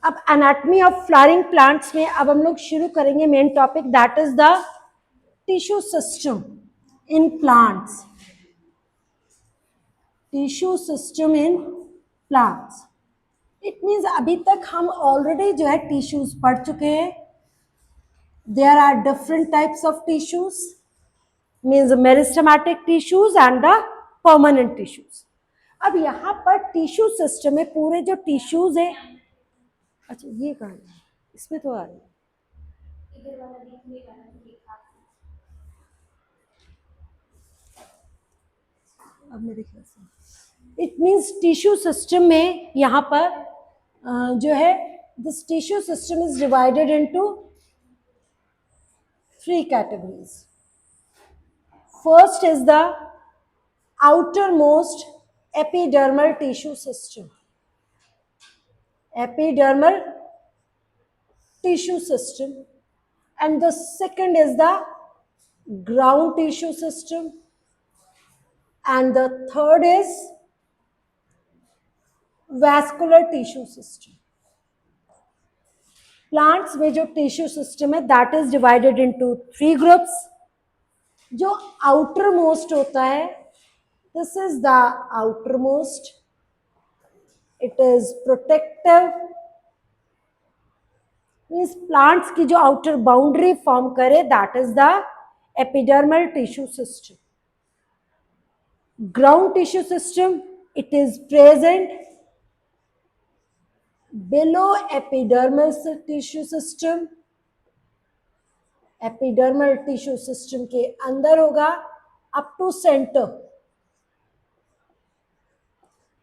अब anatomy of flowering plants में अब हम लोग शुरू करेंगे main topic, that is the tissue system in plants. Tissue system in plants it means अभी तक हम ऑलरेडी जो है टिश्यूज पढ़ चुके हैं. There are different types of tissues, means meristematic tissues and the permanent tissues. अब यहाँ पर टिश्यू सिस्टम में पूरे जो टिश्यूज है, अच्छा ये कहाँ है, इसमें तो आ रही है. अब मेरे ख्याल से इट मीन्स टिश्यू सिस्टम में यहाँ पर जो है this tissue system is divided into 3 categories. First is the outermost epidermal tissue system. Epidermal tissue system. And the second is the ground tissue system. And the third is vascular tissue system. Plants में जो tissue system है that is divided into 3 groups. जो outermost होता है, this is the outermost. It is protective. Means plants की जो outer boundary form करे, that is the epidermal tissue system. Ground tissue system, it is present below epidermal tissue system. Epidermal tissue system के अंदर होगा up to center.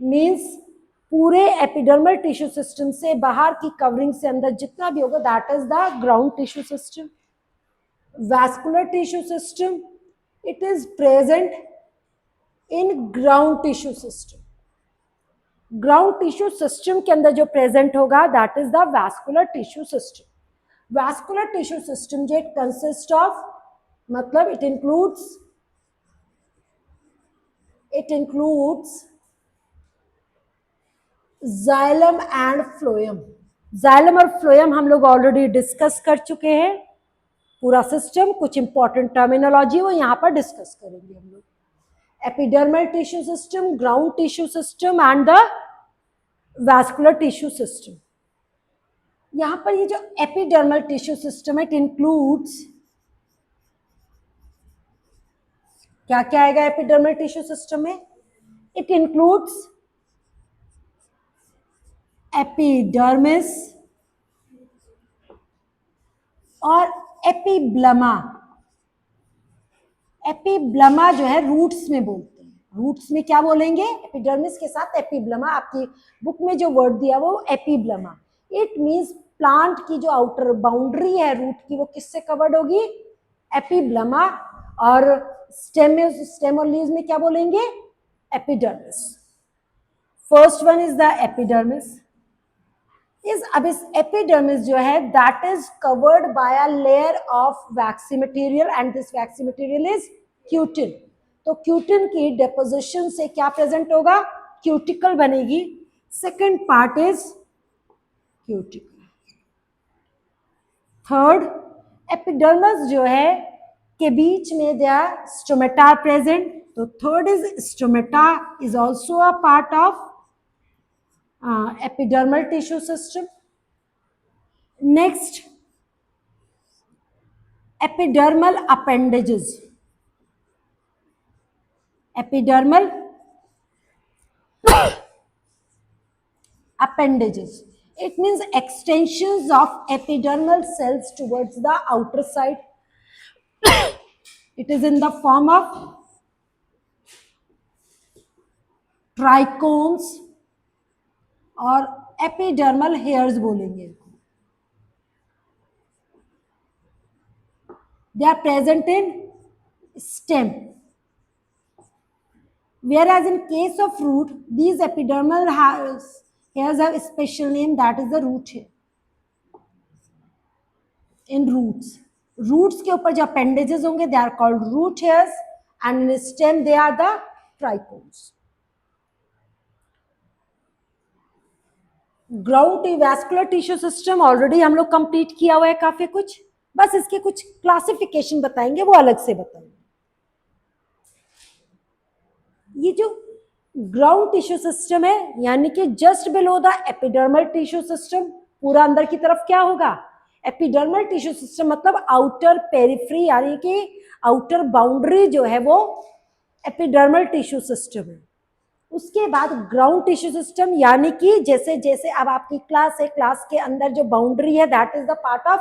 Means पूरे epidermal tissue system से बाहर की covering से अंदर जितना भी होगा, that is the ground tissue system. Vascular tissue system, it is present in ground tissue system. Ground tissue system के अंदर जो प्रेजेंट होगा that is the vascular tissue system. Vascular tissue system जो कंसिस्ट ऑफ, मतलब it includes xylem and phloem. Xylem और phloem हम लोग already discuss कर चुके हैं. पूरा सिस्टम, कुछ इंपॉर्टेंट टर्मिनोलॉजी वो यहाँ पर डिस्कस करेंगे हम लोग. Epidermal tissue system, ground tissue system and the vascular tissue system. यहां पर ये जो एपिडर्मल टिश्यू सिस्टम है, इट इंक्लूड्स, क्या क्या आएगा एपिडर्मल टिश्यू सिस्टम में? इट इंक्लूड्स एपिडर्मिस और एपिब्लमा. एपिब्लमा जो है रूट्स में बोलते हैं. रूट्स में क्या बोलेंगे? एपिडर्मिस के साथ एपिब्लमा. आपकी बुक में जो वर्ड दिया वो एपिब्लमा. इट मींस प्लांट की जो आउटर बाउंड्री है रूट की, वो किससे कवर्ड होगी? एपिब्लमा. और स्टेम और लीव्स में क्या बोलेंगे? Epidermis. First one is the epidermis. अब इस एपिडर्मिस जो है that is covered by a layer of vaccine material and this vaccine material is cutin. तो क्यूटिन की डिपोजिशन से क्या प्रेजेंट होगा? क्यूटिकल बनेगी. Second part is cuticle. Third, epidermis जो है के बीच में दे आर स्टोमेटा प्रेजेंट. तो third is stomata is also a part of epidermal tissue system. Next, epidermal appendages. Epidermal appendages. It means extensions of epidermal cells towards the outer side. It is in the form of trichomes और epidermal hairs बोलेंगे. They are present in stem. whereas in case of root, these epidermal hairs have a special name, that is the root hair. In roots के ऊपर जो appendages होंगे they are called root hairs, and in stem they are the trichomes. Ground vascular tissue system already हम लोग complete किया हुआ है काफी कुछ, बस इसके कुछ क्लासिफिकेशन बताएंगे, वो अलग से बताएंगे। ये जो ग्राउंड टिश्यू सिस्टम है यानी कि just below the epidermal tissue system, पूरा अंदर की तरफ क्या होगा, एपिडर्मल टिश्यू सिस्टम, मतलब आउटर पेरिफ्री यानी कि आउटर बाउंड्री जो है वो एपिडर्मल टिश्यू सिस्टम है। उसके बाद ग्राउंड टिश्यू सिस्टम यानी कि जैसे जैसे अब आपकी क्लास है, क्लास के अंदर जो बाउंड्री है that is the part of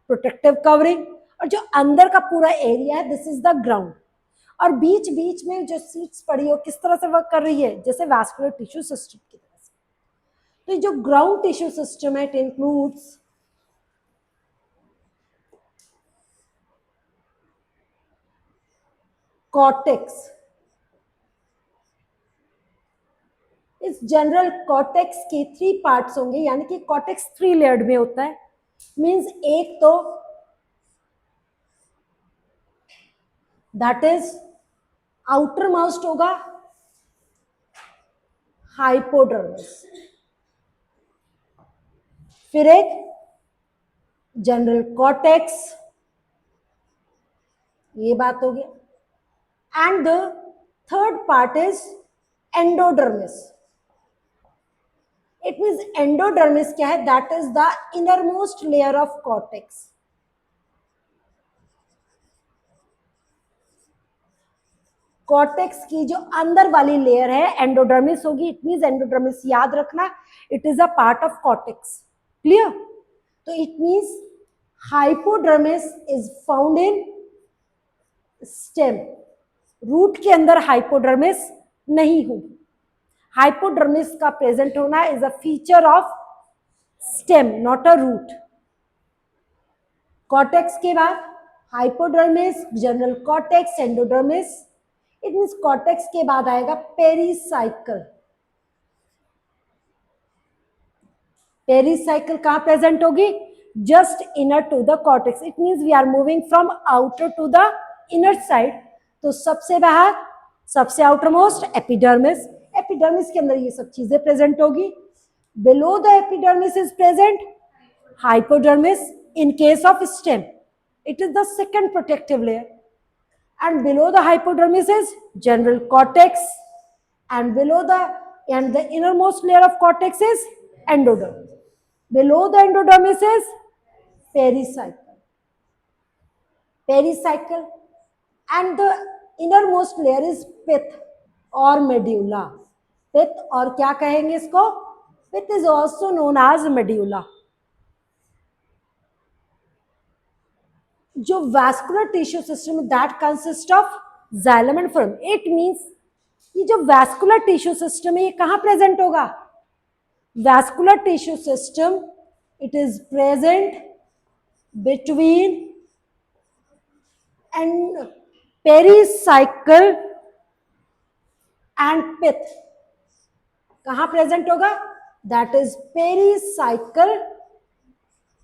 protective covering, और जो अंदर का पूरा एरिया है दिस इज द ग्राउंड। और बीच बीच में जो सीट्स पड़ी हो किस तरह से वर्क कर रही है, जैसे वैस्कुलर टिश्यू सिस्टम की तरह से। तो जो ग्राउंड टिश्यू सिस्टम है इट इंक्लूड्स कॉर्टेक्स। इस जनरल कॉर्टेक्स के 3 पार्ट्स होंगे, यानी कि कॉर्टेक्स 3 लेयर्ड में होता है। मींस एक तो दैट इज आउटर मोस्ट होगा हाइपोडर्मिस, फिर एक जनरल कॉर्टेक्स, ये बात हो गया, and the third part is endodermis. It means endodermis क्या है, that is the inner most layer of cortex. Cortex की जो अंदर वाली लेयर है एंडोडर्मिस होगी। इट मीन्स एंडोडर्मिस याद रखना, it is a part of cortex. Clear? तो it means hypodermis is found in stem. Root के अंदर हाइपोडर्मिस नहीं होगी। हाइपोडर्मिस का प्रेजेंट होना is a feature of stem, not a root. Cortex के बाद hypodermis, general cortex, endodermis. It means cortex के बाद आएगा पेरिसाइकल। पेरिसाइकल कहां प्रेजेंट होगी, just inner to the cortex. It means we are moving from outer to the inner side. तो सबसे बाहर, सबसे आउटर मोस्ट एपिडर्मिस। एपिडर्मिस के अंदर ये सब चीजें प्रेजेंट होगी। Below the epidermis is present hypodermis in case of stem. It is the second protective layer. And below the hypodermis is general cortex, and the innermost layer of cortex is endodermis. Below the endodermis is pericycle. Pericycle, and the innermost layer is pith or medulla. Pith और क्या कहेंगे इसको, pith is also known as medulla. जो vascular tissue system that consist of xylem and phloem. It means ये जो vascular tissue system है ये कहां प्रेजेंट होगा, vascular tissue system it is present between and pericycle and pith. कहां present होगा, that is pericycle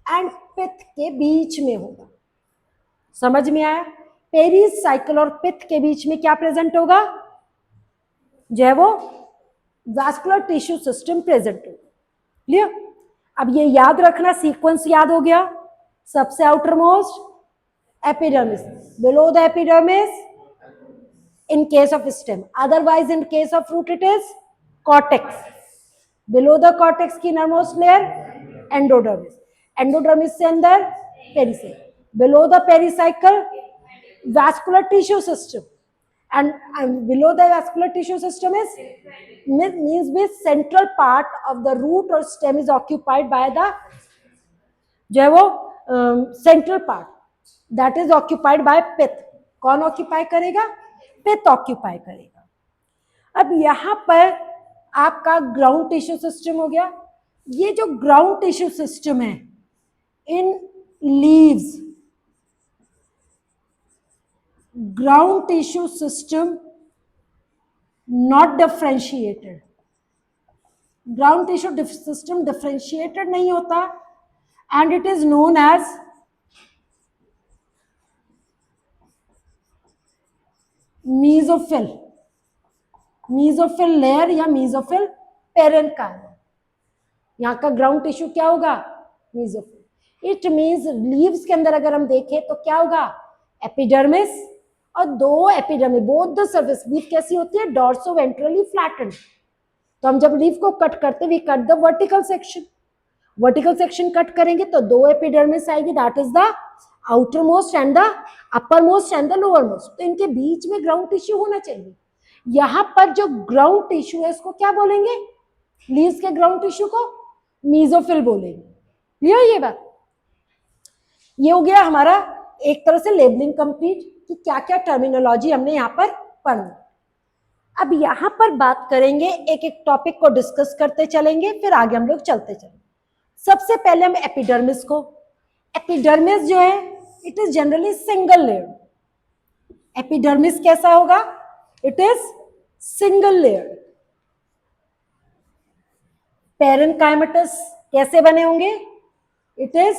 and pith के बीच में होगा। समझ में आया? पेरिसाइकल और पिथ के बीच में क्या प्रेजेंट होगा, जो है वो वैस्कुलर टिश्यू सिस्टम प्रेजेंट होगा। क्लियर? अब ये याद रखना, सीक्वेंस याद हो गया। सबसे outermost epidermis, below the epidermis in case of stem, otherwise in case of root it is cortex. Below the cortex की इनरमोस्ट लेयर एंडोडर्मिस, एंडोडर्मिस से अंदर pericycle, below the pericycle vascular tissue system, and below the vascular tissue system is means the central part of the root or stem is occupied by the जो है वो central part that is occupied by pith. कौन occupy करेगा, पिथ occupy करेगा। अब यहां पर आपका ग्राउंड टिश्यू सिस्टम हो गया। ये जो ग्राउंड टिश्यू सिस्टम है in leaves, ground tissue system not differentiated, ground tissue system differentiated नहीं होता, and it is known as mesophyll layer या mesophyll parenchyma। यहाँ का ग्राउंड टिश्यू क्या होगा, मेसोफिल। इट मीन्स लीव्स के अंदर अगर हम देखें तो क्या होगा, एपिडर्मिस और दो epidermis, both the surface. Leaf कैसी होती है, डॉर्सो वेंट्रली फ्लैटेंड। तो हम जब लीफ को कट करते we cut the vertical section, vertical section cut करेंगे तो दो एपिडर्मिस आएगी, that is the outermost and the uppermost and the lowermost. तो इनके बीच में ग्राउंड टिश्यू होना चाहिए। यहाँ पर जो ग्राउंड टिश्यू है इसको क्या बोलेंगे, लीव्स के ग्राउंड टिश्यू को मीजोफिल बोलेंगे। क्लियर ये बात। ये हो गया हमारा एक तरह से लेबलिंग कंप्लीट कि क्या क्या टर्मिनोलॉजी हमने यहाँ पर पढ़ी। अब यहाँ पर बात करेंगे, एक एक टॉपिक को डिस्कस करते चलेंगे, फिर आगे हम लोग चलते चलेंगे। सबसे पहले हम एपिडर्मिस को, एपिडर्मिस जो है it is generally single layered. Epidermis कैसा होगा, it is single layered. Parenchymatous कैसे बने होंगे, it is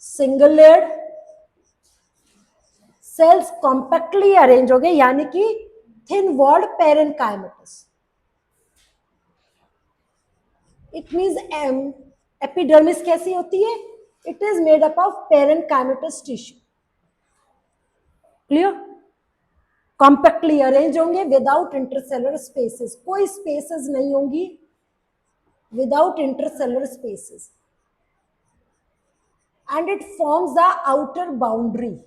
single layered. Cells compactly arrange हो गए, यानी कि thin walled parenchymatous. It means epidermis कैसी होती है, it is made up of parenchymatous tissue. Clear, compactly arrange होंगे विदाउट इंटरसेलुलर स्पेसेस, कोई स्पेसेस नहीं होंगी, without intercellular spaces. And it forms the outer boundary,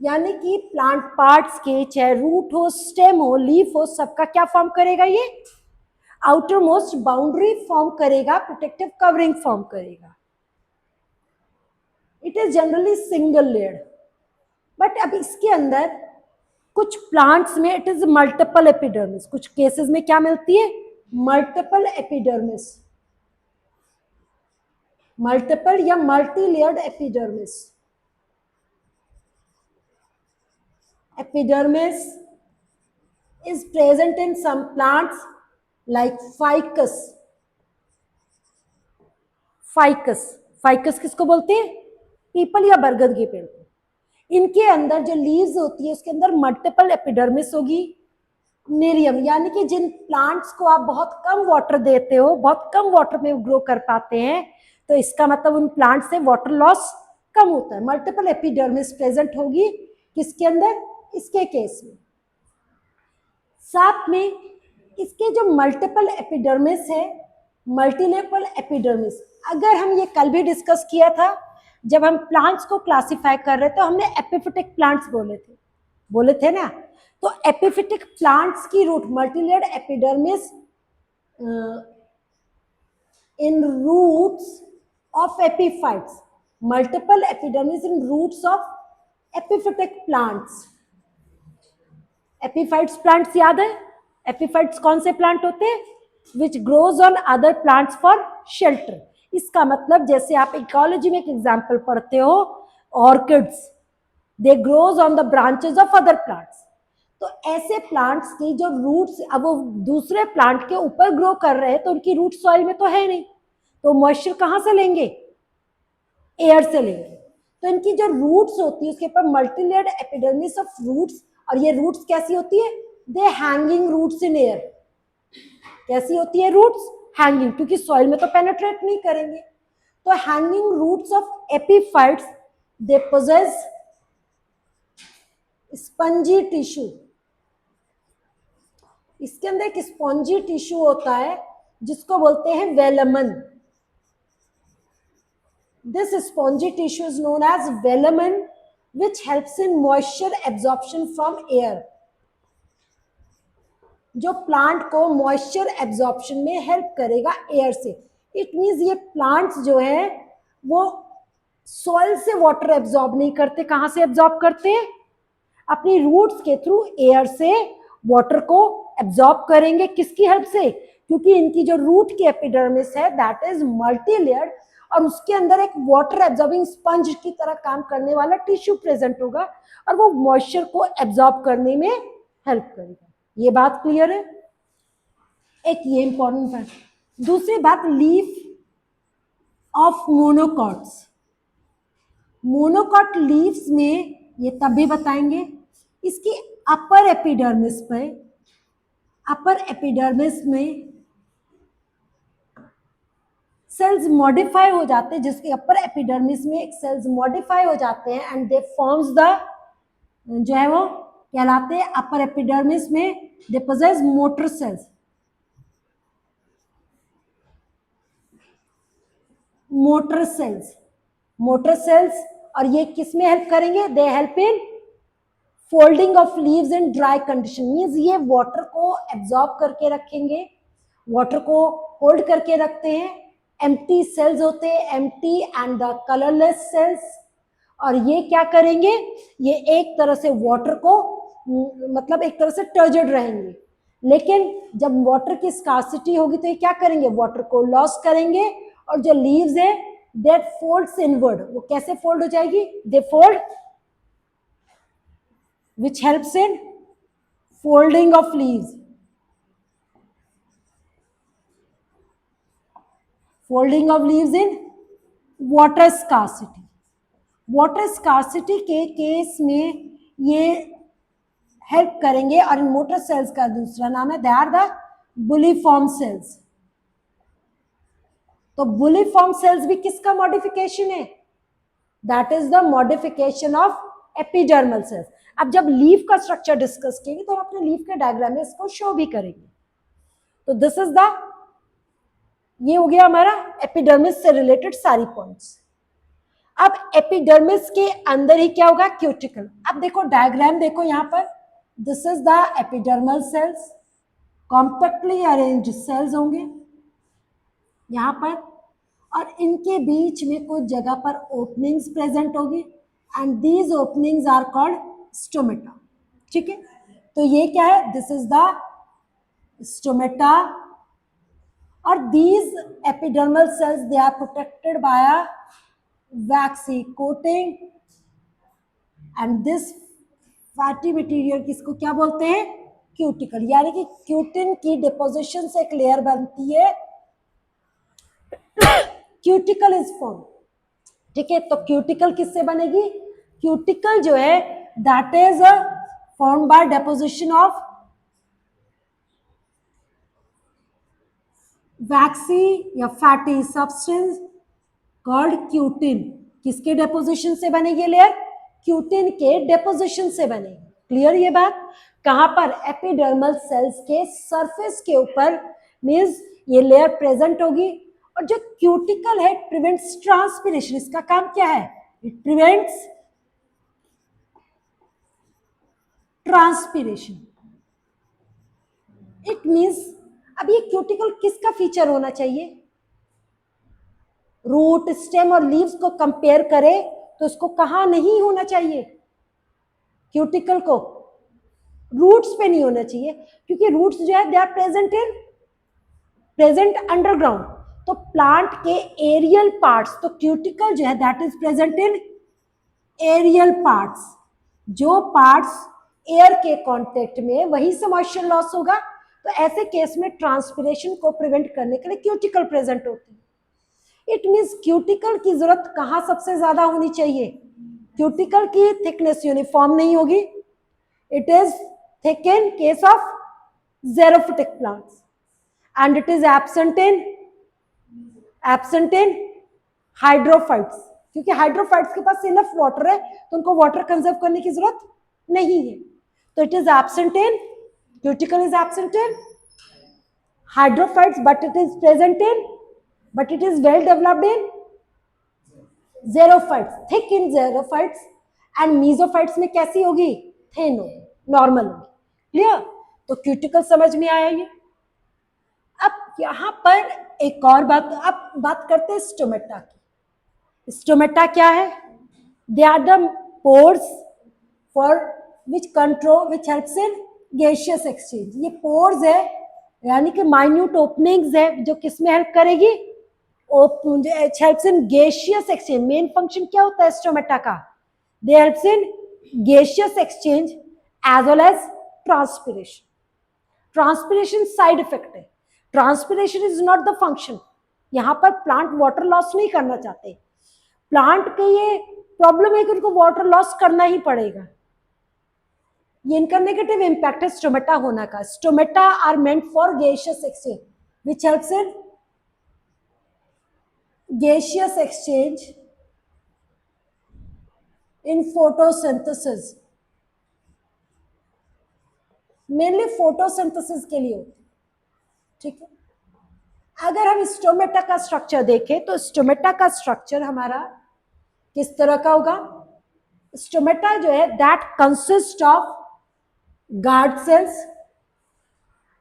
यानी कि प्लांट पार्ट्स के, चाहे रूट हो, स्टेम हो, लीफ हो, सबका क्या फॉर्म करेगा, ये आउटर मोस्ट बाउंड्री फॉर्म करेगा, प्रोटेक्टिव कवरिंग फॉर्म करेगा। It is generally single layered. But अब इसके अंदर कुछ प्लांट्स में इट इज मल्टीपल एपिडर्मिस, कुछ केसेस में क्या मिलती है, मल्टीपल एपिडर्मिस, मल्टीपल या multi layered epidermis. Epidermis is present in some plants like ficus. Ficus, ficus किसको बोलते हैं, पीपल या बरगद के पेड़ को। इनके अंदर जो लीव्स होती है उसके अंदर मल्टीपल एपिडर्मिस होगी। नेरियम, यानी कि जिन प्लांट्स को आप बहुत कम वाटर देते हो, बहुत कम वाटर में ग्रो कर पाते हैं, तो इसका मतलब उन प्लांट से वाटर लॉस कम होता है। मल्टीपल एपिडर्मिस प्रेजेंट होगी किसके अंदर, इसके केस में। साथ में इसके जो मल्टीपल एपिडर्मिस है, मल्टीलेपल एपिडर्मिस, अगर हम ये कल भी डिस्कस किया था जब हम प्लांट्स को क्लासिफाई कर रहे थे, तो हमने एपिफिटिक प्लांट्स बोले थे ना। तो एपिफिटिक प्लांट्स की root multilayered epidermis in roots of epiphytes, multiple epidermis in roots of epiphytic plants. Epiphytes plants याद है, एपिफाइट्स कौन से प्लांट होते हैं, which grows on other plants for shelter. इसका मतलब जैसे आप इकोलॉजी में एक एग्जांपल पढ़ते हो, orchids they grows on the branches of other plants. तो ऐसे प्लांट्स की जो रूट्स, अब वो दूसरे प्लांट के ऊपर ग्रो कर रहे हैं, तो उनकी रूट सॉइल में तो है नहीं, तो मॉइस्चर कहाँ से लेंगे, एयर से लेंगे। तो इनकी जो रूट्स होती है उसके ऊपर मल्टीलेयर्ड एपिडर्मिस ऑफ रूट्स, और ये रूट्स कैसी होती है, दे हैंगिंग रूट्स इन एयर। कैसी होती है रूट्स, हैंगिंग, क्योंकि सॉइल में तो पेनिट्रेट नहीं करेंगे। तो hanging roots of epiphytes, they possess spongy tissue. इसके अंदर एक स्पंजी टिश्यू होता है जिसको बोलते हैं velamen. This spongy tissue is known as velamen, which helps in moisture absorption from air, जो प्लांट को मॉइस्चर एब्जॉर्प्शन में हेल्प करेगा एयर से। इट मीन्स ये प्लांट्स जो है वो सॉइल से वाटर एब्जॉर्ब नहीं करते, कहाँ से एब्जॉर्ब करते हैं, अपनी रूट्स के थ्रू एयर से वाटर को एब्जॉर्ब करेंगे। किसकी हेल्प से, क्योंकि इनकी जो रूट की एपिडर्मिस है दैट इज मल्टी लेयर्ड, और उसके अंदर एक वाटर एब्जॉर्बिंग स्पंज की तरह काम करने वाला टिश्यू प्रेजेंट होगा, और वो मॉइस्चर को एब्जॉर्ब करने में हेल्प करेगा। ये बात क्लियर है, एक ये इंपॉर्टेंट बात। दूसरी बात, leaf of monocots. Monocot leaves में ये तब भी बताएंगे, इसकी अपर एपिडर्मिस पे, अपर एपिडर्मिस में सेल्स मॉडिफाई हो जाते हैं, जिसके अपर एपिडर्मिस में एक सेल्स मॉडिफाई हो जाते हैं एंड दे फॉर्म्स द, जो है वो कहलाते हैं अपर एपिडर्मिस में they possess motor cells, motor cells, motor cells. और ये किस में हेल्प करेंगे? They help in folding of leaves in dry condition, means ये वाटर को एब्जॉर्ब करके रखेंगे, वाटर को होल्ड करके रखते हैं। एम्प्टी सेल्स होते हैं, empty and the colourless cells. और ये क्या करेंगे? ये एक तरह से वाटर को मतलब एक तरह से टर्जर्ड रहेंगे, लेकिन जब वाटर की स्कार्सिटी होगी तो ये क्या करेंगे? वाटर को लॉस करेंगे। और जो लीव्स है दैट फोल्ड्स इनवर्ड, वो कैसे फोल्ड हो जाएगी? दे fold, which helps in folding of leaves, folding of leaves in water scarcity, water scarcity के केस में ये हेल्प करेंगे। और इन मोटर सेल्स का दूसरा नाम है, they are the bulliform cells. तो बुलिफॉर्म सेल्स भी किसका मॉडिफिकेशन है? That is the modification of epidermal cells. अब जब लीफ का स्ट्रक्चर डिस्कस करेंगे तो हम अपने लीफ के डायग्राम में इसको शो भी करेंगे। तो दिस इज द, ये हो गया हमारा एपिडर्मिस से रिलेटेड सारी पॉइंट्स। अब एपिडर्मिस के अंदर ही क्या होगा? क्यूटिकल। अब देखो डायग्राम देखो यहाँ पर, this is the epidermal cells, compactly arranged cells होंगे यहाँ पर, और इनके बीच में कुछ जगह पर ओपनिंग्स प्रेजेंट होगी and these openings are called stomata. ठीक है, तो ये क्या है? This is the stomata. और these epidermal cells, they are protected by a waxy coating and this fatty material किसको क्या बोलते हैं? क्यूटिकल। यानी कि क्यूटिन की डिपोजिशन से एक लेयर बनती है, क्यूटिकल इज फॉर्म। ठीक है, तो क्यूटिकल किससे बनेगी? क्यूटिकल जो है that is form by deposition of waxy या फैटी सब्सटेंस कॉल्ड क्यूटिन। किसके डेपोजिशन से बनेगी लेयर? क्यूटिन के डेपोजिशन से बनेगी। क्लियर ये बात? कहां पर? एपिडर्मल सेल्स के सरफेस के ऊपर, मींस ये लेयर प्रेजेंट होगी। और जो क्यूटिकल है इट प्रिवेंट्स ट्रांसपिरेशन। इसका काम क्या है? It prevents transpiration. It means अब ये क्यूटिकल किसका फीचर होना चाहिए? रूट, स्टेम और लीव्स को कंपेयर करें तो इसको कहां नहीं होना चाहिए? क्यूटिकल को रूट्स पे नहीं होना चाहिए, क्योंकि रूट्स जो है दे आर प्रेजेंट अंडरग्राउंड। तो प्लांट के एरियल पार्ट्स, तो क्यूटिकल जो है that is present in aerial parts. जो पार्ट्स एयर के कांटेक्ट में, वहीं से मॉइस्चर लॉस होगा। तो ऐसे केस में ट्रांसपिरेशन को प्रिवेंट करने के लिए क्यूटिकल प्रेजेंट होते हैं। इट मींस क्यूटिकल की जरूरत कहां सबसे ज्यादा होनी चाहिए? क्यूटिकल की थिकनेस यूनिफॉर्म नहीं होगी, it is thick in case of xerophytic plants and it is absent in hydrophytes, क्योंकि हाइड्रोफाइट्स के पास इनफ वाटर है तो उनको वाटर कंजर्व करने की जरूरत नहीं है। तो it is absent in, cuticle is absent in hydrophytes but it is present in, but it is well developed in xerophytes, thick in xerophytes, and mesophytes में कैसी होगी? thin होगी, नॉर्मल होगी। क्लियर? तो क्यूटिकल समझ में आया ये। अब यहां पर एक और बात, अब बात करते हैं स्टोमेटा की। स्टोमेटा क्या है? They are the pores for which control which helps in gaseous exchange. ये पोर्स है यानी कि माइन्यूट ओपनिंग्स है जो किसमें हेल्प करेगी? Helps in gaseous exchange. Main function क्या होता है स्टोमेटा का? They helps in gaseous exchange as well as transpiration. Transpiration side effect है, transpiration is not the function. यहां पर प्लांट वाटर लॉस नहीं करना चाहते, प्लांट के ये प्रॉब्लम है कि उनको वाटर लॉस करना ही पड़ेगा। ये इनका नेगेटिव इंपैक्ट है स्टोमेटा होना का। Stomata are meant for gaseous exchange which helps in gaseous exchange in photosynthesis, mainly photosynthesis के लिए होती है, ठीक है। अगर हम स्टोमेटा का स्ट्रक्चर देखें तो स्टोमेटा का स्ट्रक्चर हमारा किस तरह का होगा? स्टोमेटा जो है that consist of guard cells,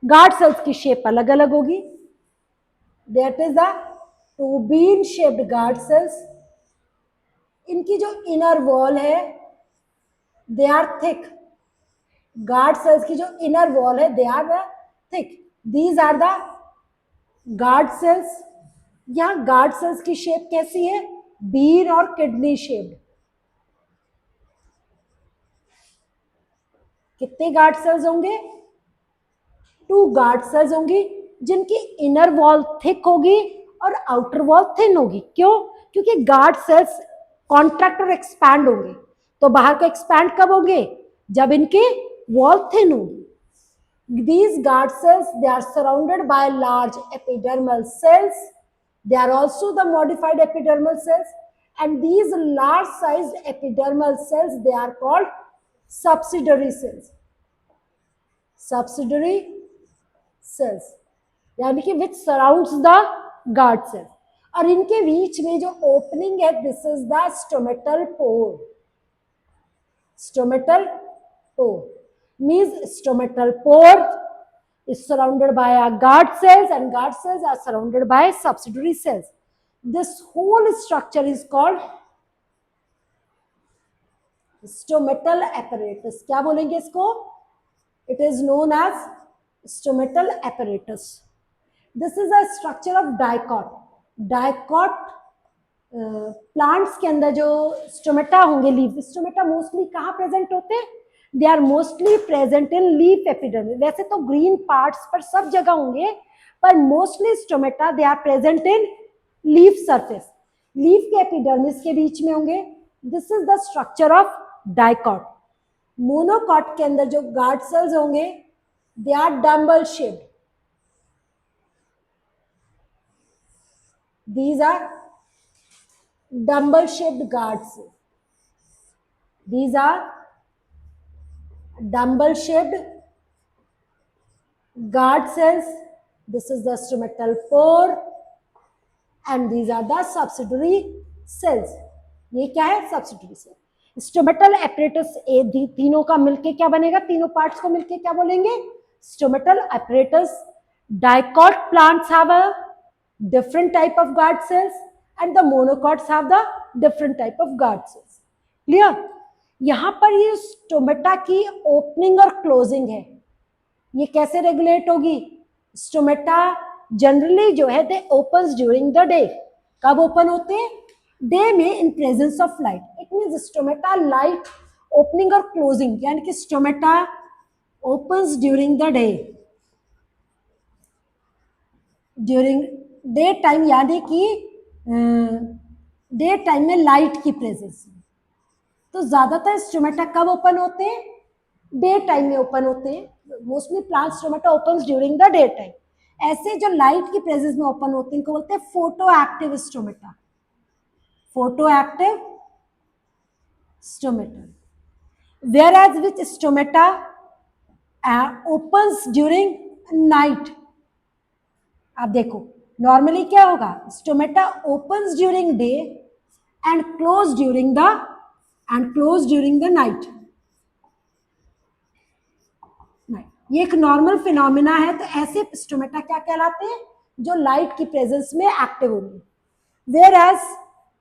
guard cells की शेप अलग अलग होगी, that is the two bean shaped guard cells. इनकी जो इनर वॉल है they are thick, guard cells की जो इनर वॉल है they are thick, these are the guard cells. यहां गार्ड सेल्स की शेप कैसी है? बीन और किडनी शेप्ड। कितने गार्ड सेल्स होंगे? 2 गार्ड सेल्स होंगी जिनकी इनर वॉल थिक होगी और आउटर वॉल थिन होगी। क्यों? क्योंकि गार्ड सेल्स कॉन्ट्रैक्ट और एक्सपैंड होंगे, तो बाहर को एक्सपैंड कब होंगे? जब इनकी वॉल थिन होगी। These guard cells, they are surrounded by large epidermal cells. They are also the modified epidermal cells, and these large sized epidermal cells, they are called subsidiary cells. Subsidiary cells यानी कि which surrounds the guard cells, और इनके बीच में जो opening है this is the stomatal pore. Stomatal pore means stomatal pore is surrounded by a guard cells, and guard cells are surrounded by subsidiary cells. This whole structure is called stomatal apparatus. क्या बोलेंगे इसको? It is known as stomatal apparatus. This is a structure of dicot. Dicot plants के अंदर जो stomata होंगे, leave stomata mostly कहाँ present होते हैं? They are mostly present in leaf epidermis. वैसे तो ग्रीन पार्ट्स पर सब जगह होंगे, पर mostly stomata they are present in leaf surface, leaf के एपिडर्मिस के बीच में होंगे। This is the structure of dicot. Monocot के अंदर जो गार्ड सेल्स होंगे they are dumbbell shaped, these are dumbbell shaped guard cells. These are dumbbell shaped guard cells. This is the stomatal pore and these are the subsidiary cells. ये क्या है? subsidiary cell. Stomatal apparatus तीनों का मिलके क्या बनेगा? तीनों parts को मिलके क्या बोलेंगे? Stomatal apparatus. Dicot plants have a different type of guard cells and the monocots have the different type of guard cells. Clear? यहां पर ये स्टोमेटा की ओपनिंग और क्लोजिंग है, ये कैसे रेगुलेट होगी? स्टोमेटा जनरली जो है दे ओपन्स ड्यूरिंग द डे। कब ओपन होते हैं? डे में in presence of light. It means stomata light opening और क्लोजिंग, यानी कि stomata opens during the day, during day time, यानी कि डे टाइम में लाइट की प्रेजेंस में। तो ज्यादातर स्टोमेटा कब ओपन होते हैं? डे टाइम में ओपन होते हैं। Mostly plant stomata opens during the day time. ऐसे जो लाइट की प्रेजेंस में ओपन होते हैं इनको बोलते हैं photo active stomata, photo active stomata. Whereas which stomata opens during night. आप देखो नॉर्मली क्या होगा? Stomata opens during day and close during the night. ये एक नॉर्मल फिनोमिना है। तो ऐसे स्टोमेटा क्या कहलाते हैं? जो लाइट की प्रेजेंस में एक्टिव होंगे। वेयर एज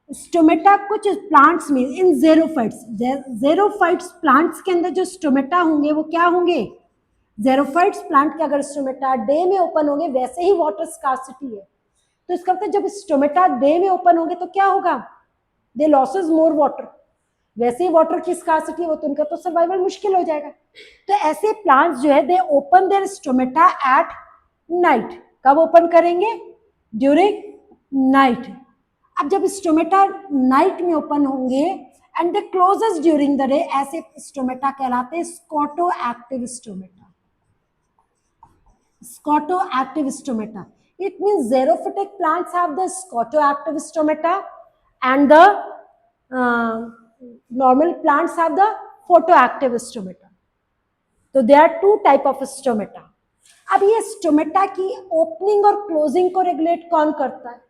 स्टोमेटा कुछ प्लांट्स में इन ज़ेरोफाइट्स प्लांट्स के अंदर जो स्टोमेटा होंगे वो क्या होंगे? ज़ेरोफाइट्स प्लांट के अगर स्टोमेटा डे में ओपन होंगे, वैसे ही वाटर स्कार्सिटी है, तो इसका मतलब जब स्टोमेटा डे में ओपन होंगे तो क्या होगा? दे लॉसेस मोर वाटर। वैसे ही वाटर की स्कार्सिटी हो तो उनका तो सर्वाइवल मुश्किल हो जाएगा। तो ऐसे प्लांट्स जो है they open their stomata at night. कब ओपन करेंगे? During night. अब जब स्टोमेटा नाइट में ओपन होंगे and they closes during the day, ऐसे स्टोमेटा कहलाते हैं scoto active stomata. Scoto active stomata It means xerophytic plants have the scotoactive stomata and the normal plants have the photoactive stomata. तो there are two type of stomata. अब ये stomata की opening और closing को regulate कौन करता है?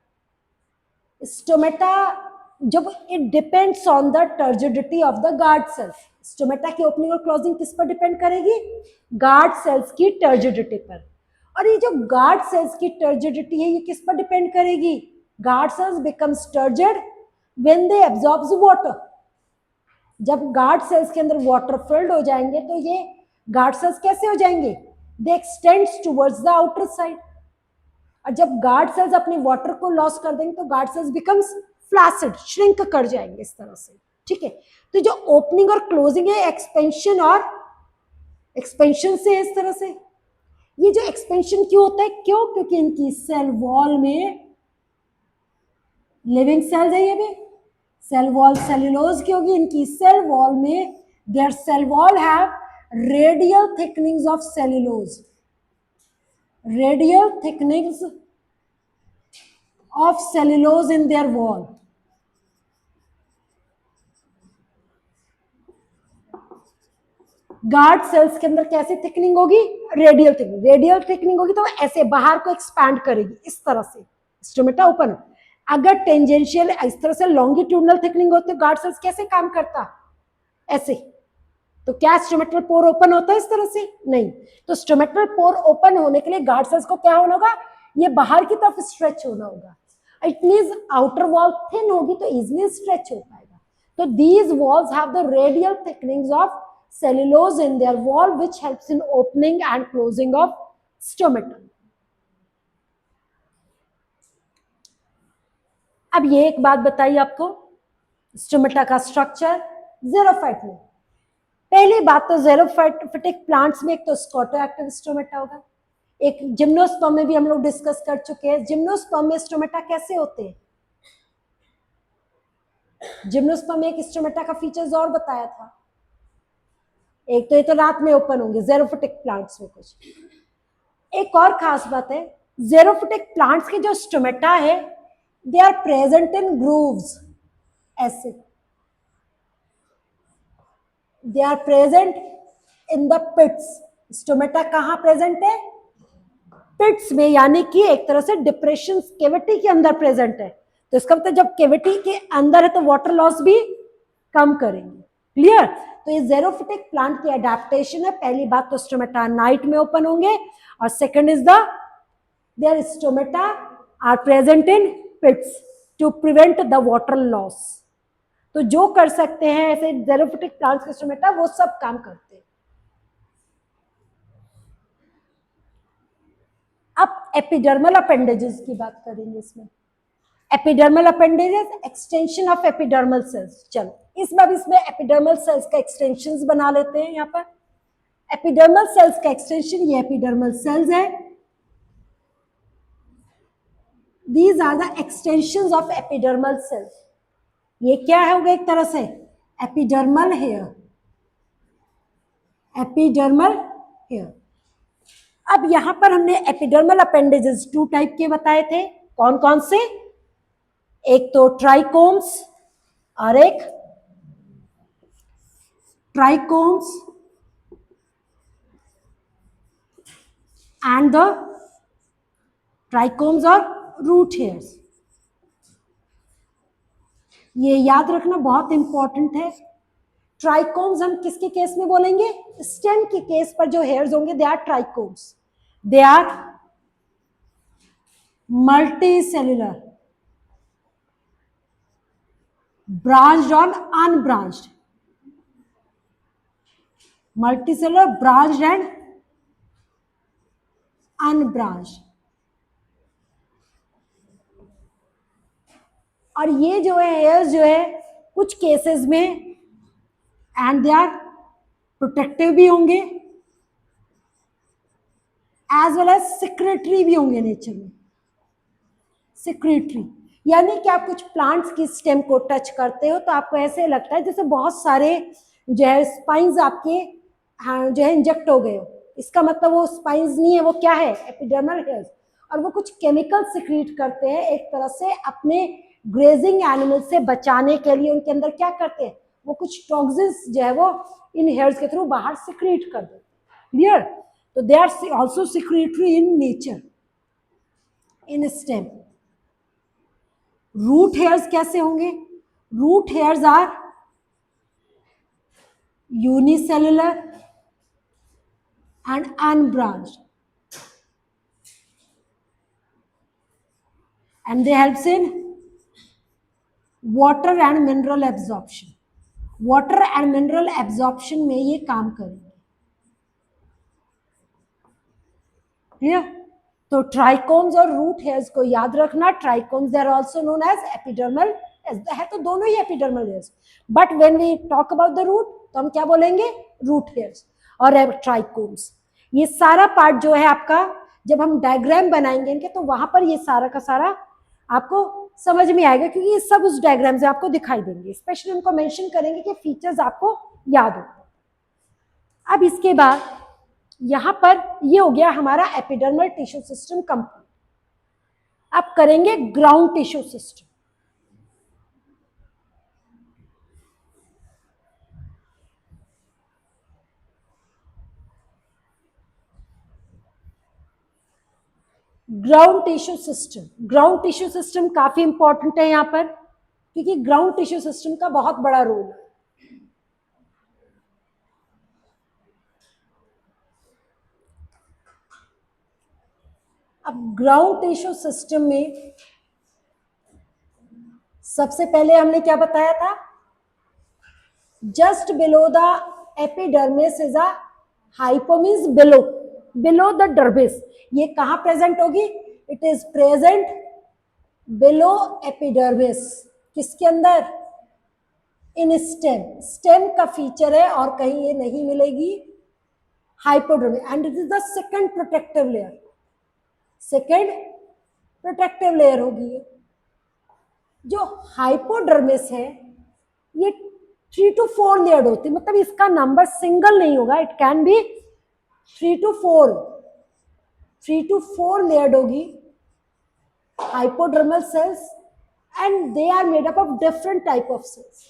Stomata जब it depends on the turgidity of the guard sales. Stomata की ओपनिंग और क्लोजिंग किस पर डिपेंड करेगी? गार्ड सेल्स की टर्जिडिटी पर. और ये जो गार्ड सेल्स की टर्जिडिटी है ये किस पर डिपेंड करेगी? Guard cells becomes turgid when they absorbs water. जब गार्ड सेल्स के अंदर वाटर फिल्ड हो जाएंगे तो ये गार्ड सेल्स कैसे हो जाएंगे? They extends towards the outer side. और जब गार्ड सेल्स अपनी वाटर को लॉस कर देंगे तो guard cells becomes flaccid, shrink कर जाएंगे इस तरह से. ठीक है, तो जो ओपनिंग और क्लोजिंग है एक्सपेंशन और एक्सपेंशन से इस तरह से. ये जो एक्सपेंशन क्यों होता है? क्यों? क्योंकि इनकी सेल वॉल में लिविंग सेल्स है. ये भी सेल वॉल सेल्यूलोज की होगी. इनकी सेल वॉल में their cell wall have radial thickenings of cellulose. Radial thickenings of cellulose in their wall. Guard cells के अंदर कैसी थिकनिंग होगी? Radial thickening. रेडियल थिकनिंग होगी तो ऐसे बाहर को एक्सपैंड करेगी इस तरह से, स्टोमेटा ओपन. अगर टेंजेंशियल इस तरह से लॉन्गिट्यूडनल थिकनिंग होती तो गार्ड सेल्स कैसे काम करता? ऐसे. तो क्या स्टोमेटल पोर ओपन होता है इस तरह से? नहीं. तो स्टोमेटल पोर ओपन होने के लिए गार्ड सेल्स को क्या होना होगा? ये बाहर की तरफ स्ट्रेच होना होगा. It means outer wall thin होगी तो इजीली स्ट्रेच हो पाएगा. तो these walls have the radial thickenings of cellulose in their wall which helps in opening and closing of stomata. अब ये एक बात बताइए आपको, स्टोमेटा का स्ट्रक्चर ज़ेरोफाइट में. पहली बात तो ज़ेरोफाइटिक प्लांट्स में एक तो स्कॉटोएक्टिव स्टोमेटा होगा. एक जिम्नोस्पर्म में भी हम लोग डिस्कस कर चुके हैं. जिम्नोस्पर्म में स्टोमेटा कैसे होते हैं? जिम्नोस्पर्म में एक स्टोमेटा का फीचर्स और बताया था. एक तो ये तो रात में ओपन होंगे ज़ेरोफिटिक प्लांट्स में. कुछ एक और खास बात है, ज़ेरोफिटिक प्लांट्स के जो स्टोमेटा है they are present in grooves. ऐसे they are present in the pits. Stomata कहाँ प्रेजेंट है? पिट्स में, यानी कि एक तरह से डिप्रेशन केविटी के अंदर प्रेजेंट है. तो इसका मतलब जब केविटी के अंदर है तो वाटर लॉस भी कम करेंगे. क्लियर? तो ये ज़ेरोफिटिक प्लांट की अडेप्टेशन है. पहली बात तो स्टोमेटा नाइट में ओपन होंगे और second is the their stomata are present in pits to prevent the water loss. तो जो कर सकते हैं ऐसे ज़ेरोफिटिक प्लांट्स के स्टोमेटा वो सब काम करते हैं. अब एपिडर्मल अपेंडेजेस की बात करेंगे. इसमें epidermal appendages, extension of epidermal sales. चलो इस बार इसमें एपिडर्मल सेल्स का एक्सटेंशंस बना लेते हैं. यहाँ पर एपिडर्मल सेल्स का एक्सटेंशन, ये एपिडर्मल सेल्स है. These are the extensions of epidermal cells. ये क्या होगा? एक तरह से एपिडर्मल हेयर. Epidermal hair. अब यहां पर हमने एपिडर्मल अपेंडेजेस 2 टाइप के बताए थे. कौन कौन से? एक तो ट्राइकोम्स और एक ट्राइकोम्स एंड द ट्राइकोम्स और रूट हेयर्स. ये याद रखना बहुत इंपॉर्टेंट है. ट्राइकोम्स हम किसके केस में बोलेंगे? स्टेम के केस पर जो हेयर्स होंगे they are trichomes. They are multicellular, branched or unbranched. Multicellular, branched and unbranched. और ये जो है हेयर्स जो है कुछ केसेस में एंड दे आर प्रोटेक्टिव भी होंगे एज वेल एज सिक्रेटरी भी होंगे नेचर में. सिक्रेटरी यानी कि आप कुछ प्लांट्स की स्टेम को टच करते हो तो आपको ऐसे लगता है जैसे बहुत सारे जो है स्पाइंस आपके जो है इंजेक्ट हो गए हो. इसका मतलब वो स्पाइंस नहीं है, वो क्या है? Epidermal hairs. और वो कुछ केमिकल सिक्रीट करते हैं एक तरह से अपने ग्रेजिंग एनिमल से बचाने के लिए। उनके अंदर क्या करते हैं, वो कुछ टॉक्सिन्स जो है वो इन हेयर्स के थ्रू बाहर सिक्रीट कर देते हैं। क्लियर? तो they are also secretory in nature in stem. Root hairs कैसे होंगे? Root hairs are unicellular and unbranched, and they helps in water and mineral absorption. Water and mineral absorption में ये काम करेंगे। क्लियर? तो ट्राइकोम्स और root hairs को याद रखना। Trichomes they are also known as epidermal, है तो दोनों ही epidermal hairs, but when we talk about the root तो हम क्या बोलेंगे? रूट हेयर्स और ट्राइकोम्स। ये सारा पार्ट जो है आपका, जब हम डायग्राम बनाएंगे इनके तो वहां पर ये सारा का सारा आपको समझ में आएगा, क्योंकि ये सब उस डायग्राम से आपको दिखाई देंगे। स्पेशली उनको मेंशन करेंगे कि फीचर्स आपको याद हो। अब इसके बाद यहां पर ये हो गया हमारा एपिडर्मल टिश्यू सिस्टम कंप्लीट। अब करेंगे ground tissue system. Ground tissue system, ground tissue system काफी इंपॉर्टेंट है यहां पर, क्योंकि ग्राउंड टिश्यू सिस्टम का बहुत बड़ा रोल है। अब ग्राउंड टिश्यू सिस्टम में सबसे पहले हमने क्या बताया था? Just below the epidermis is a hypo means below, below the dermis. ये कहां प्रेजेंट होगी? It is present below epidermis. किसके अंदर? In stem. स्टेम का फीचर है और कहीं ये नहीं मिलेगी। Hypodermis and it is the second protective layer, second protective layer होगी। जो हाइपोडर्मिस है ये 3 to 4 लेयर्ड होती है, मतलब इसका नंबर सिंगल नहीं होगा, it can be 3 to 4 layered होगी hypodermal cells, and they are made up of different type of cells.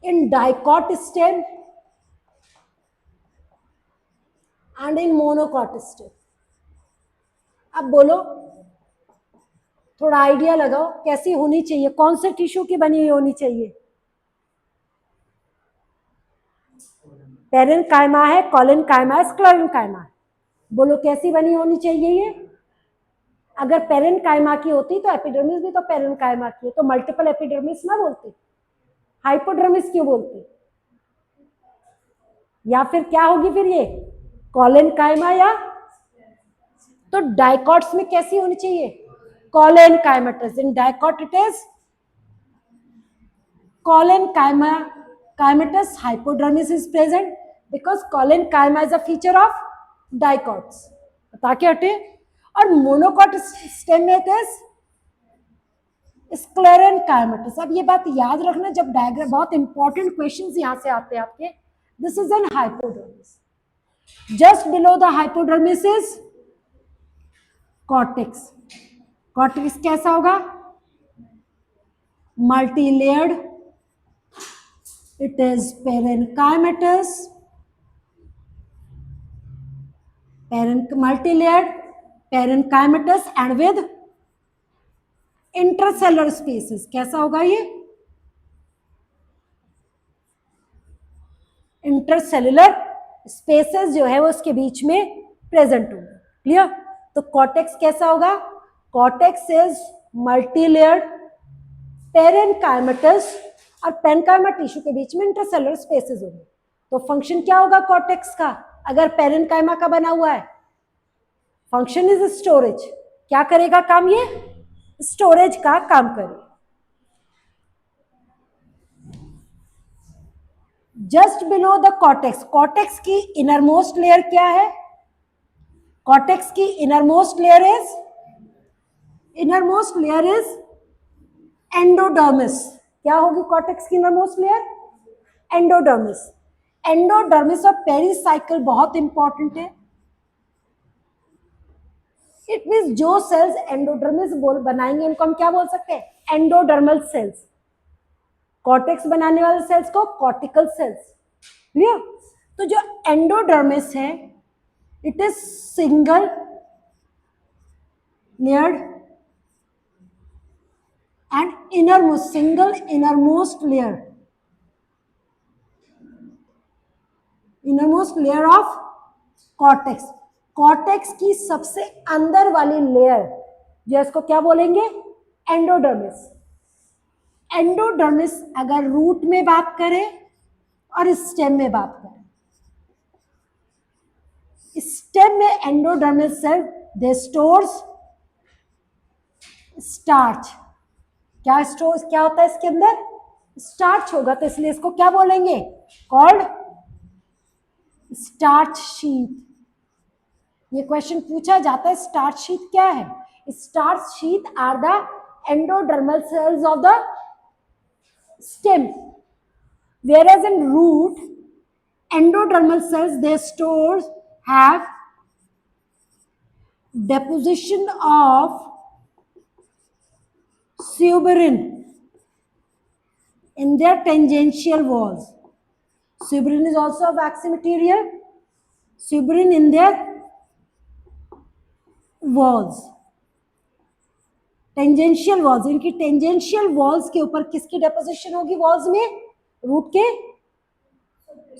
In dicot stem and in monocot stem. अब बोलो, थोड़ा आइडिया लगाओ कैसी होनी चाहिए, कौन से टिश्यू की बनी हुई होनी चाहिए? पेरेन्काइमा है, कोलेनकाइमा है, स्क्लेरेन्काइमा है। बोलो कैसी बनी होनी चाहिए ये? अगर पेरेन्काइमा की होती तो एपिडर्मिस भी तो पेरेन्काइमा की है, तो मल्टीपल एपिडर्मिस ना बोलते, हाइपोडर्मिस क्यों बोलते? या फिर क्या होगी फिर ये? कोलेनकाइमा या? तो डाइकॉट्स में कैसी होनी चाहिए? Collenchymatous. In dicot it is collenchymatous, hypodermis is present because collenchyma is a feature of dicots. बता के हटे। और मोनोकॉट स्टेम में इट इज स्क्लेरेन्काइमेटस। अब ये बात याद रखना, जब डायग्राम, बहुत इंपॉर्टेंट क्वेश्चंस यहां से आते हैं आपके। This is an hypodermis, just below the hypodermis is cortex. Cortex कैसा होगा? Multi layered, it is parenchymatous, multi layered parenchymatous and with intercellular spaces. कैसा होगा ये? इंटरसेलुलर स्पेसेस जो है वो उसके बीच में प्रेजेंट होंगे। क्लियर? तो कॉर्टेक्स कैसा होगा? कॉर्टेक्स इज मल्टी लेयर्ड पेरेन्काइमेटस, और पेरेन्काइमा टिश्यू के बीच में इंटरसेलुलर स्पेसेस होंगे। तो फंक्शन क्या होगा कॉर्टेक्स का? अगर पेरेन्काइमा का बना हुआ है, फंक्शन इज स्टोरेज। क्या करेगा काम? ये स्टोरेज का काम करेगा। Just below the cortex, cortex की इनरमोस्ट लेयर क्या है? कॉर्टेक्स की इनरमोस्ट लेयर इज एंडोडर्मिस। क्या होगी कॉर्टेक्स की इनरमोस्ट लेयर? एंडोडर्मिस। एंडोडर्मिस और पेरिसाइकिल बहुत इंपॉर्टेंट है। इट मीन्स जो सेल्स एंडोडर्मिस बोल बनाएंगे उनको हम क्या बोल सकते हैं? Endodermal cells. कॉर्टेक्स बनाने वाले सेल्स को कॉर्टिकल सेल्स। क्लियर? तो जो एंडोडर्मिस है it is single layered and innermost, single innermost layer of cortex. Cortex की सबसे अंदर वाली लेयर जो इसको क्या बोलेंगे? एंडोडर्मिस। एंडोडर्मिस अगर रूट में बात करें और स्टेम में बात करें, स्टेम में एंडोडर्मिस सेल दे स्टोर्स स्टार्च। क्या स्टोर्स, क्या होता है इसके अंदर? स्टार्च होगा, तो इसलिए इसको क्या बोलेंगे? Called starch sheet. ये क्वेश्चन पूछा जाता है स्टार्च शीट क्या है? Starch sheet are the endodermal cells of the stem, whereas in root endodermal cells they stores have deposition of suberin in their tangential walls. Suberin is also a waxy material. Suberin in their walls, tangential walls, इनकी tangential walls के ऊपर किसकी deposition होगी? Walls में root के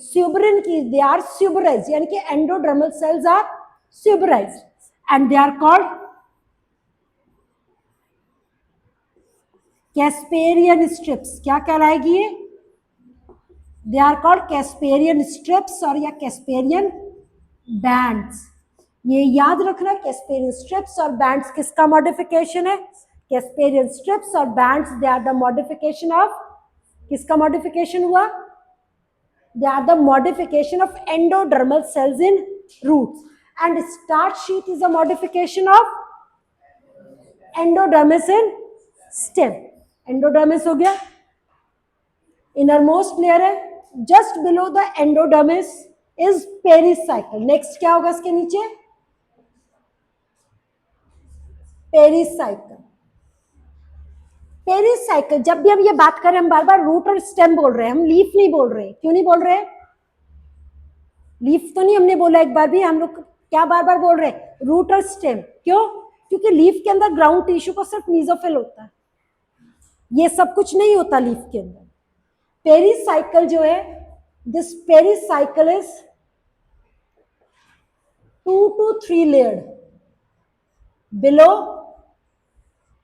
सुबरिन की। They are suberized, यानी कि endodermal cells are suberized and they are called Casparian strips. क्या कहलाएगी ये? They are called Casparian strips और या कैस्पेरियन बैंड्स। ये याद रखना, कैस्पेरियन स्ट्रिप्स और बैंड्स किसका मॉडिफिकेशन है? कैस्पेरियन स्ट्रिप्स और bands they are the modification of, किसका मॉडिफिकेशन हुआ? They are the modification of endodermal cells in roots and starch sheath is a modification of endodermis in stem. Endodermis हो गया, innermost layer है। Just below the endodermis is pericycle. Next क्या होगा इसके नीचे? Pericycle. Pericycle, जब भी हम ये बात करें हम बार बार रूट और स्टेम बोल रहे हैं, हम लीफ नहीं बोल रहे। क्यों नहीं बोल रहे? लीफ तो नहीं हमने बोला एक बार भी। हम लोग क्या बार बार बोल रहे हैं? रूट और स्टेम। क्यों? क्योंकि लीफ के अंदर ग्राउंड टिश्यू को सिर्फ मीजोफिल होता है, ये सब कुछ नहीं होता लीफ के अंदर। पेरिसाइकल जो है, this pericycle is 2 to 3 layered below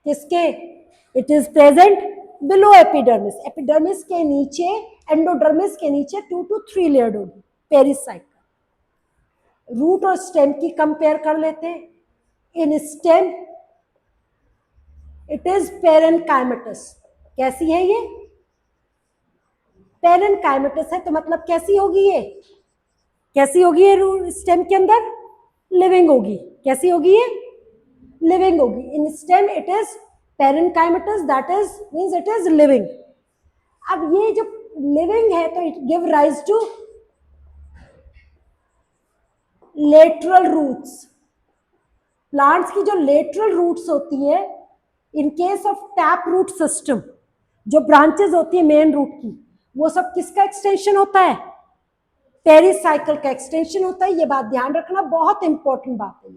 किसके? It is present below epidermis. Epidermis के नीचे, एंडोडर्मिस के नीचे 2 to 3 लेयर्ड होगी पेरिसाइकल। रूट और स्टेम की कंपेयर कर लेते हैं। In stem it is parenchymatous. कैसी है ये? पेरेनकाइमेटस है, तो मतलब कैसी होगी ये? कैसी होगी ये? स्टेम के अंदर लिविंग होगी। कैसी होगी ये? लिविंग होगी। In stem it is parenchymatous, that is means it is living. अब ये जो लिविंग है तो it give rise to lateral roots. Plants की जो लेटरल रूट्स होती है, in case of tap root system, जो ब्रांचेस होती है मेन रूट की, वो सब किसका एक्सटेंशन होता है? पेरिसाइकल का एक्सटेंशन होता है। ये बात ध्यान रखना, बहुत इंपॉर्टेंट बात है।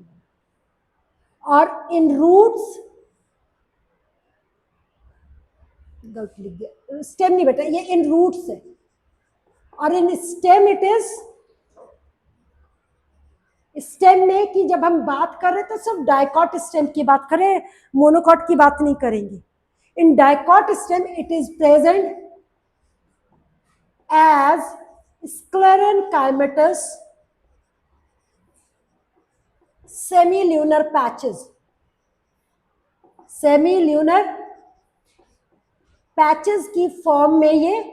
और इन रूट्स, गलत लिख दिया, स्टेम नहीं बेटा, ये इन रूट्स है। और इन स्टेम इट इज, स्टेम में की जब हम बात कर रहे तो सिर्फ डाइकॉट स्टेम की बात करें, मोनोकॉट की बात नहीं करेंगे। In dicot stem it is present as sclerenchymatous semilunar patches। Semilunar patches की फॉर्म में ये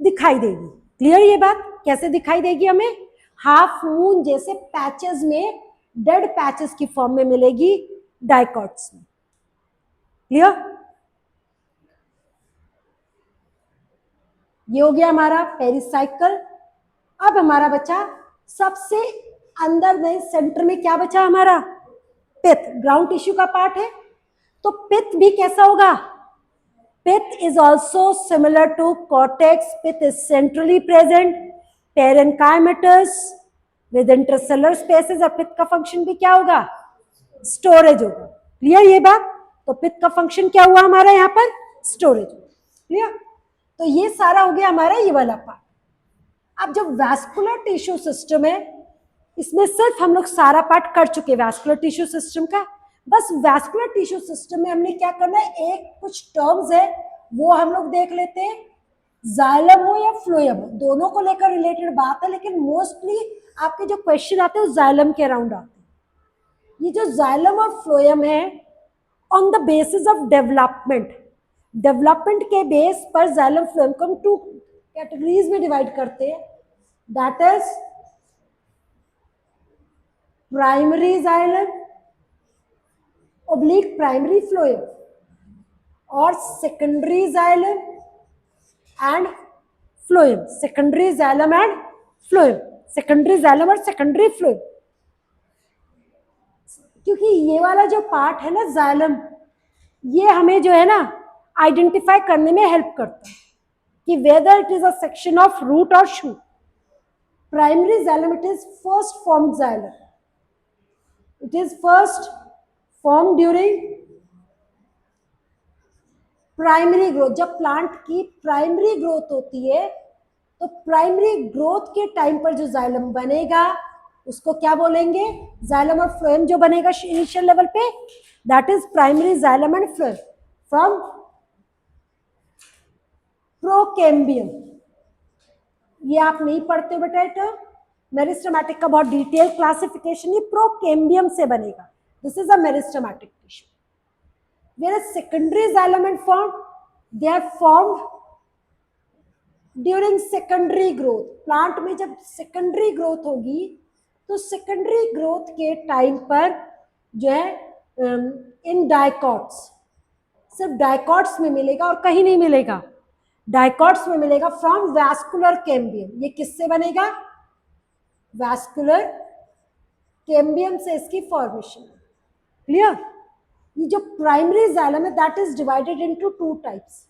दिखाई देगी। क्लियर ये बात? कैसे दिखाई देगी हमें? हाफ मून जैसे पैचेस में, डेड पैचेस की फॉर्म में मिलेगी डाइकॉट्स में। क्लियर? ये हो गया हमारा पेरिसाइकल। अब हमारा बचा सबसे अंदर में, सेंटर में क्या बचा हमारा? पित्त ग्राउंड टिश्यू का पार्ट है, तो पित्त भी कैसा होगा? Pith is also similar to cortex. Pith is centrally present, parenchymatous with intercellular spaces. और पित्त का फंक्शन भी क्या होगा? स्टोरेज होगा. क्लियर ये बात? तो पित्त का फंक्शन क्या हुआ हमारा यहाँ पर? स्टोरेज. क्लियर? तो ये सारा हो गया हमारा ये वाला पार्ट. अब जब वैस्कुलर टिश्यू सिस्टम है, इसमें सिर्फ हम लोग सारा पार्ट कर चुके वैस्कुलर टिश्यू सिस्टम का. बस वैस्कुलर टिश्यू सिस्टम में हमने क्या करना है, एक कुछ टर्म्स है वो हम लोग देख लेते हैं. जाइलम हो या फ्लोएम हो, दोनों को लेकर रिलेटेड बात है, लेकिन मोस्टली आपके जो क्वेश्चन आते हैं वो जाइलम के अराउंड आते हैं. ये जो जाइलम और फ्लोएम है, on the basis of development के बेस पर जाइलम फ्लोएम को हम 2 कैटेगरीज में डिवाइड करते हैं. That is primary xylem oblique primary phloem, और secondary xylem and phloem. Secondary xylem and phloem, secondary xylem और सेकेंडरी फ्लोएम. क्योंकि ये वाला जो पार्ट है ना जाइलम, ये हमें जो है ना आइडेंटिफाई करने में हेल्प करता है कि whether it is a section of root और shoot. Primary xylem it is first formed xylem. It is first form during primary growth. जब प्लांट की प्राइमरी ग्रोथ होती है, तो प्राइमरी ग्रोथ के टाइम पर जो जाइलम बनेगा उसको क्या बोलेंगे? जाइलम और फ्लोएम जो बनेगा इनिशियल लेवल पे, that is primary xylem and phloem from procambium. ये आप नहीं पढ़ते बेटा, मेरिस्टेमेटिक का बहुत डिटेल क्लासिफिकेशन ये प्रोकेम्बियम से बनेगा. This is a meristematic tissue. Whereas secondary xylem and formed, they are formed during secondary growth. Plant में जब secondary growth होगी, तो secondary growth के टाइम पर जो है इन डाइकॉट्स, सिर्फ डाइकॉट्स में मिलेगा और कहीं नहीं मिलेगा. डाइकॉट्स में मिलेगा फ्रॉम वैस्कुलर कैम्बियम. ये किससे बनेगा? वैस्कुलर कैम्बियम से इसकी फॉर्मेशन. क्लियर? ये जो प्राइमरी जाइलम है that is divided into 2 types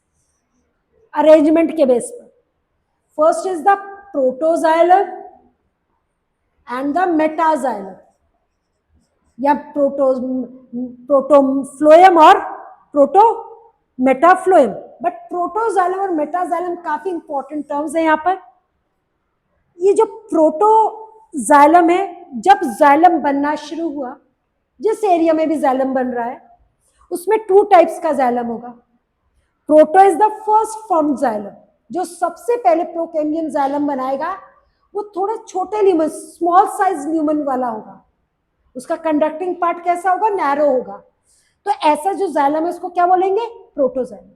arrangement के बेस पर. First is the protoxylem and the metaxylem, या प्रोटोफ्लोएम और प्रोटोमेटाफ्लोएम. बट प्रोटोजाइलम और मेटाजाइलम काफी इंपॉर्टेंट टर्म्स है यहाँ पर. ये जो प्रोटोजाइलम है, जब जाइलम बनना शुरू हुआ, जिस एरिया में भी जाइलम बन रहा है उसमें 2 टाइप्स का जाइलम होगा. Proto is the first formed xylem. जो सबसे पहले प्रोकेम्बियम जाइलम बनाएगा वो थोड़े छोटे ल्यूमन, स्मॉल साइज ल्यूमन वाला होगा. उसका कंडक्टिंग पार्ट कैसा होगा? नैरो होगा. तो ऐसा जो जाइलम है उसको क्या बोलेंगे? प्रोटोजाइलम.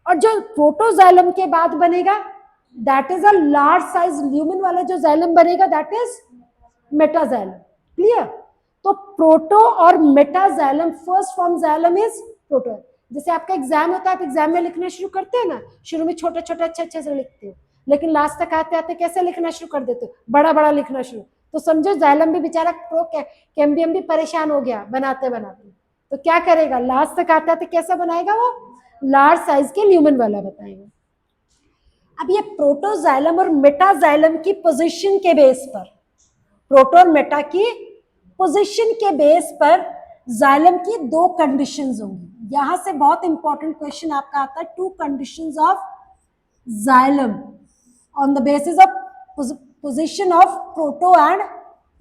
और जो प्रोटोजाइलम के बाद बनेगा that is a large size lumen वाला जो जाइलम बनेगा दैट इज मेटाजाइलम. क्लियर? तो प्रोटो और metaxylem, first form xylem is proto. जैसे आपका एग्जाम होता है, आप एग्जाम में लिखना शुरू करते हैं ना, शुरू में छोटे छोटे अच्छे से लिखते हो, लेकिन लास्ट तक आते आते कैसे लिखना शुरू कर देते हो? बड़ा बड़ा लिखना शुरू. तो समझो जाइलम भी बेचारा कैम्बियम भी परेशान हो गया बनाते बनाते. तो क्या करेगा? लास्ट तक आते आते कैसा बनाएगा? वो लार्ज साइज के ल्यूमन वाला बताएगा. अब ये प्रोटोजाइलम और मेटाजाइलम की पोजिशन के बेस पर, प्रोटो और मेटा की पोजीशन के बेस पर जाइलम की 2 कंडीशंस होंगी. यहां से बहुत इंपॉर्टेंट क्वेश्चन आपका आता है. 2 conditions of xylem on the basis of position of proto and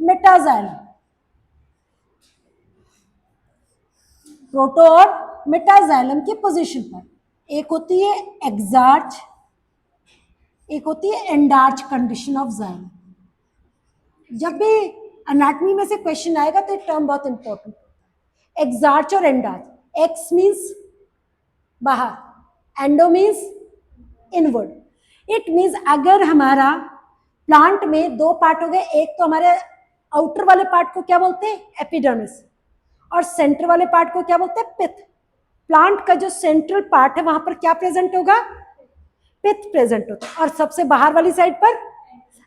metaxylem. Proto और मेटाजाइलम की पोजीशन पर एक होती है एक्सार्च, एक होती है एंडार्च कंडीशन ऑफ जाइलम. जब भी एनाटॉमी में से क्वेश्चन आएगा तो ये टर्म बहुत इंपॉर्टेंट. एक्सार्च और एंडार्च. एक्स मीन्स बाहर, endo means inward. It means अगर हमारा प्लांट में 2 पार्ट हो गए, एक तो हमारे आउटर वाले पार्ट को क्या बोलते हैं? एपिडर्मिस, और सेंटर वाले पार्ट को क्या बोलते हैं? पिथ. प्लांट का जो सेंट्रल पार्ट है वहां पर क्या प्रेजेंट होगा? पिथ प्रेजेंट होता है. और सबसे बाहर वाली साइड पर,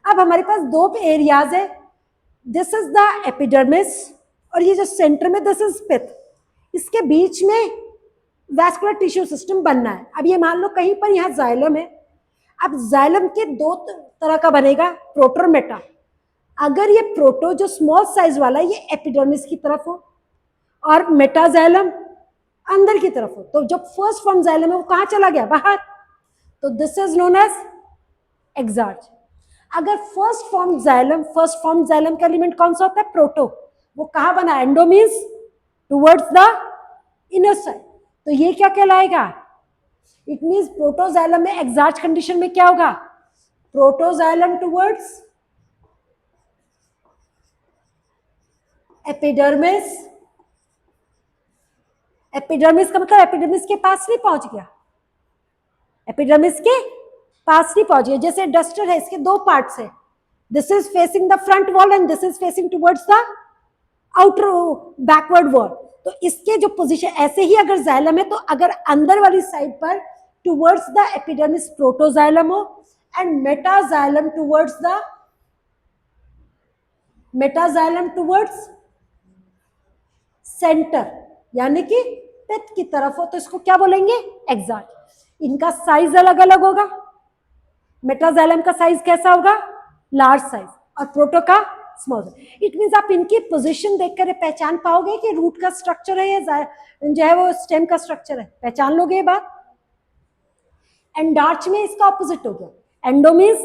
अब हमारे पास 2 एरियाज है. दिस इज द एपिडर्मिस और ये जो सेंटर में दिस इज पिथ, इसके बीच में वैस्कुलर टिश्यू सिस्टम बनना है। अब ये मान लो कहीं पर यहाँ जाइलम है, अब जाइलम के दो तरह का बनेगा, प्रोटो और मेटा। अगर ये प्रोटो जो स्मॉल साइज वाला है ये एपिडर्मिस की तरफ हो और मेटाजाइलम अंदर की तरफ हो, तो जो फर्स्ट फॉर्म जाइलम है वो कहाँ चला गया, बाहर, तो this is known as exarch. अगर फर्स्ट फॉर्म जाइलम का एलिमेंट कौन सा होता है, प्रोटो, वो कहाँ बना, endo means towards the inner side, तो ये क्या कहलाएगा, इट मीन्स प्रोटोजाइलम में एक्सार्च कंडीशन में क्या होगा, प्रोटोजाइलम टुवर्ड्स एपिडर्मिस। एपिडर्मिस का मतलब एपिडर्मिस के पास नहीं पहुंच गया, एपिडर्मिस के पास नहीं पहुंच गया। जैसे डस्टर है, इसके दो पार्ट्स है, this is facing the front wall and this is facing towards the outer backward wall, तो इसके जो पोजीशन, ऐसे ही अगर जाइलम है तो अगर अंदर वाली साइड पर टुवर्ड्स द एपिडर्मिस प्रोटोजाइलम हो एंड मेटाजाइलम टुवर्ड्स सेंटर यानी कि पित्त की तरफ हो, तो इसको क्या बोलेंगे, एक्सार्च। इनका साइज अलग अलग होगा, मेटाजाइलम का साइज कैसा होगा, लार्ज साइज, और प्रोटो का स्मॉल। इट मीन्स आप इनकी पोजीशन देखकर पहचान पाओगे कि रूट का स्ट्रक्चर है या जो है वो स्टेम का स्ट्रक्चर है, पहचान लोगे ये बात। एंडार्च में इसका ऑपोजिट हो गया, endo means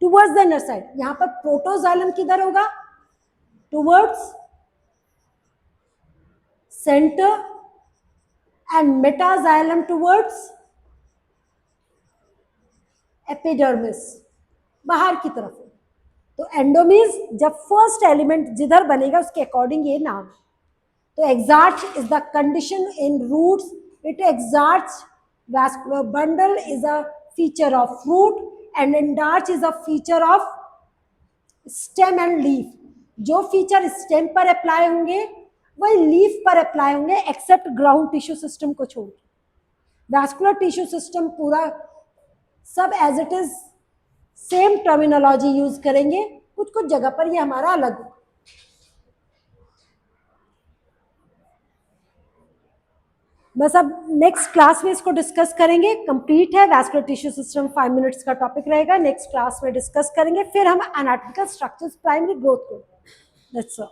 towards the inner side, यहां पर प्रोटोजाइलम किधर होगा, towards centre and metaxylem towards epidermis, बाहर की तरफ। तो एंडो मीन्स जब फर्स्ट एलिमेंट जिधर बनेगा उसके अकॉर्डिंग ये नाम। तो exarch is the condition in roots, it exarch vascular bundle is a feature of root and endarch is a feature of stem and leaf। जो फीचर स्टेम पर apply होंगे वही लीफ पर अप्लाई होंगे, एक्सेप्ट ग्राउंड टिश्यू सिस्टम को छोड़। Vascular tissue system पूरा सब as it is same terminology use करेंगे, कुछ कुछ जगह पर ये हमारा अलग हो। बस अब नेक्स्ट क्लास में इसको डिस्कस करेंगे, कंप्लीट है वैस्कुलर टिश्यू सिस्टम, 5 मिनट्स का टॉपिक रहेगा, नेक्स्ट क्लास में डिस्कस करेंगे। फिर हम एनाटॉमिकल स्ट्रक्चर्स प्राइमरी ग्रोथ को, दैट्स ऑल।